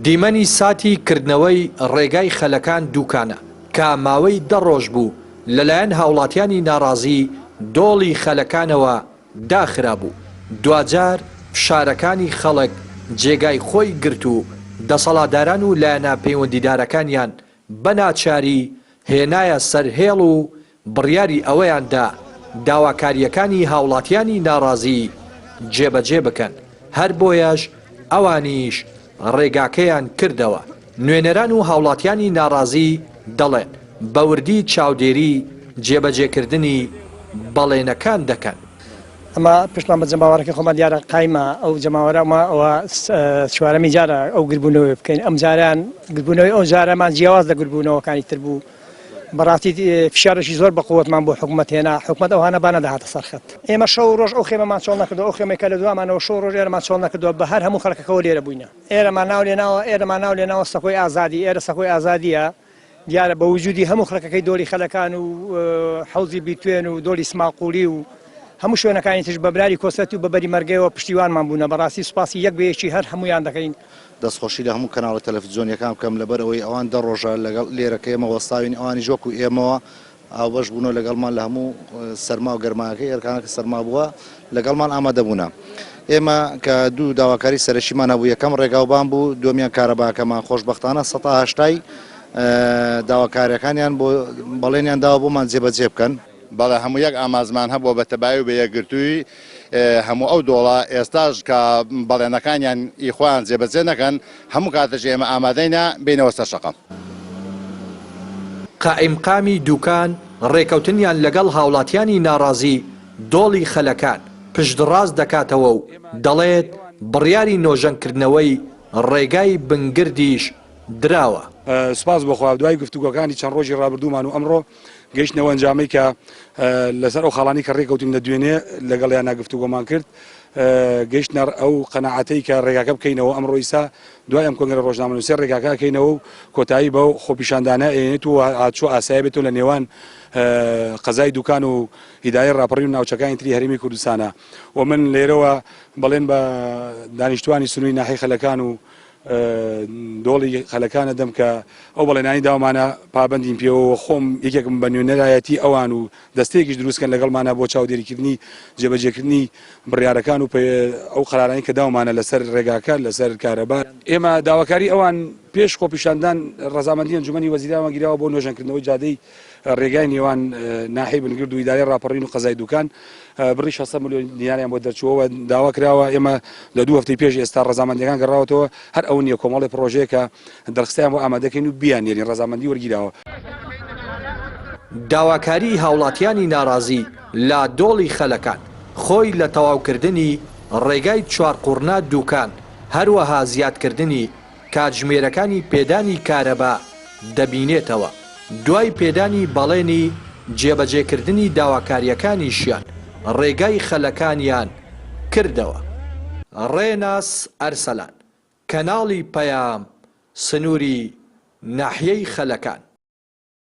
دیمەنی ساتی کردنەوەی ڕێگای خەلەکان دووکانە کە ماوەی 10 ڕۆژ بوو لەلایەن هاوڵاتیانی ناڕازی دۆڵی خەلەکانەوە داخرا بوو. دوجار فشارەکانی خەڵک جێگای خۆی گرت و دەسەڵاتداران و لایەنە پەیوەندیدارەکانیان بەناچاری هێنایە سەر هێڵ و بڕیاری ئەوەیاندا داواکاریەکانی هاوڵاتیانی ناڕازی جێبەجێ بکەن. هەر بۆیەش ئەوانیش ڕێگاکەیان کردەوە. نوێنەران و هاوڵاتیانی ناڕازی دەڵێن بەوردی چاودێری جێبەجێکردنی بەڵێنەکان دەکەن. ئەمە پشتمان بە جەماوەڕێکی خۆمان دیارە قایمە ئەو جەماوەرەمە ئەوە چوارەمی جارە ئەو گربوونەوەی بکەین. ئەم جاریان گربوونەوەی ئەو جارەمان جیاواز لە گربوونەوەکانی تر بوو. بەڕاستی فشارێکی زۆر بە قووەتمان بۆ حکوومەت هێنا. حکوومەت ئەوانە بانەداهاتە سەرخەت. ئێمە شەو ڕۆژ ئەو خێمەمان چۆڵ نەکردەوە، ئەو خێمەی کە لە دوامانەوە شەو ڕۆژ ئێرەمان چۆڵ نەکردەوە بە هەر هەموو خەڵکەکەەوە لێرە بووینە. ئێرەمان ناو لێناوە سەکۆی ئازادی. ئێرە سەکۆی ئازادیە دیارە بە وجودی هەموو خەڵکەکەی دۆڵی خەلەکان و حەوزی بیتوێن و دۆڵی سماقولی و هەموو شوێنەکانی تش بەبراری کۆسەتی و بەبەری مەرگەوە پشتیوانمان بوونە. بەڕاستی سوپاسی یەک بەیەکی هەر هەمویان دەکەین. دەستخۆشی لە هەموو کەناڵە تەلەڤیزیۆنیەکان بکەم لەبەرەوەی ئەوان 10 ڕۆژە لەگەڵ لێرەکە ئێمە وەستاوین ئەوانی ژۆک و ئێمەوە ئاوبەش بوونەوە لەگەڵمان لە هەموو سەرما و گەرماکەی ئەرکانەکە سەرما بووە لەگەڵمان ئامادەبوونا. ئێمە کە دوو داواکاری سەرەکیمان هەبوو، یەکەم ڕێگاوبان بوو، دووەمیان کارەباکەمان خۆشبەختانە 180 داواکاریەکانیان بۆ بەڵێنیان داوە بۆمان جێبەجێ بکەن. بەڵێ هەموو یەک ئامازمان هەبووە بە تەبایی و بە یەکگرتووی هەموو ئەو دۆڵە ئێستاش کە بەڵێنەکانیان ئیخوان جێبەجێ نەکەن هەموو کاتەژ ئێمە ئامادەینە بینەوە سەر شەقەم. قائیمقامی دووکان ڕێکەوتنیان لەگەڵ هاوڵاتیانی ناڕازی دۆڵی خەلەکان پشتڕاست دەکاتەوە و دەڵێت بڕیاری نۆژەنکردنەوەی ڕێگای بنگردیش دراوە. سوپاس بۆخوا دوای گفتوگۆکانی چەند ڕۆژی ڕابردوومان و ئەمڕۆ گەیشتنەوە ئەنجامەی کە لەسەر ئەو خاڵانی کە ڕێکەوتین لە دوێنێ لەگەڵیان گفتوگۆمان کرد گەیشتنە ئەو قەناعەتەی کە ڕێگاکە بکەینەوە ئەمڕۆ ئیسا دوای ئەم کۆنگرە ڕۆژنامەنووسێ ڕێگاکە بکەینەوە و کۆتایی بەو خۆپیشاندانە ئێنێت و هاتچوو ئاسایی بێتەوە لە نێوان قەزای دوکان و هیدایە ڕاپەڕی و ناوچەکانی تری هەرێمی کوردستانە. و من لێرەوە بەڵێن بە دانیشتوانی سنووری ناحیەی خەلەکان و دۆڵی خەلەکانە دەم کە ئەو بەڵێنانی داوامانە پابەندین پێوە خۆم یەکێکم بە نوێنەرایەتی ئەوان و دەستێکیش دروستکەن لەگەڵمانە بۆ چاودێریکردنی جێبەجێکردنی بڕیارەکان و ئەو قەرارانی کە داوامانە لەسەر ڕێگاکە لەسەر کارەبار. ئێمە داواکاری ئەوان پێش خۆپیشاندان ڕەزامەندی ئەنجومەنی وەزیراوە گیراوە بۆ نۆژەنکردنەوەی جادەی ڕێگای نێوان ناحیەی بنگرد و ئیدارەی ڕاپەڕین و قەزای دوکان بڕی 600 ملیۆن دیناریان بۆ دەرچووەوە داوا کراوە. ئێمە لە 2 هەفتەی پێش ئێستا ڕەزامەندیەکان گەڕاوەتەوە هەر ئەو نییە کۆمەڵی پرۆژەیە کە دەرخستیان بۆ ئامادەکەین و بیانێنین ڕەزامەندی وەرگیراوە. داواکاری هاوڵاتیانی ناڕازی لە دۆڵی خەلەکان خۆی لە تەواوکردنی ڕێگای چوارقوڕنا دووکان هەروەها زیادکردنی کاتژمێرەکانی پێدانی کارەبا دەبینێتەوە. دوای پێدانی بەڵێنی جێبەجێکردنی داواکاریەکانیشیان ڕێگای خەلەکانیان کردەوە. ڕێناس ئەرسەلان، کەناڵی پەیام، سنووری ناحیەی خەلەکان.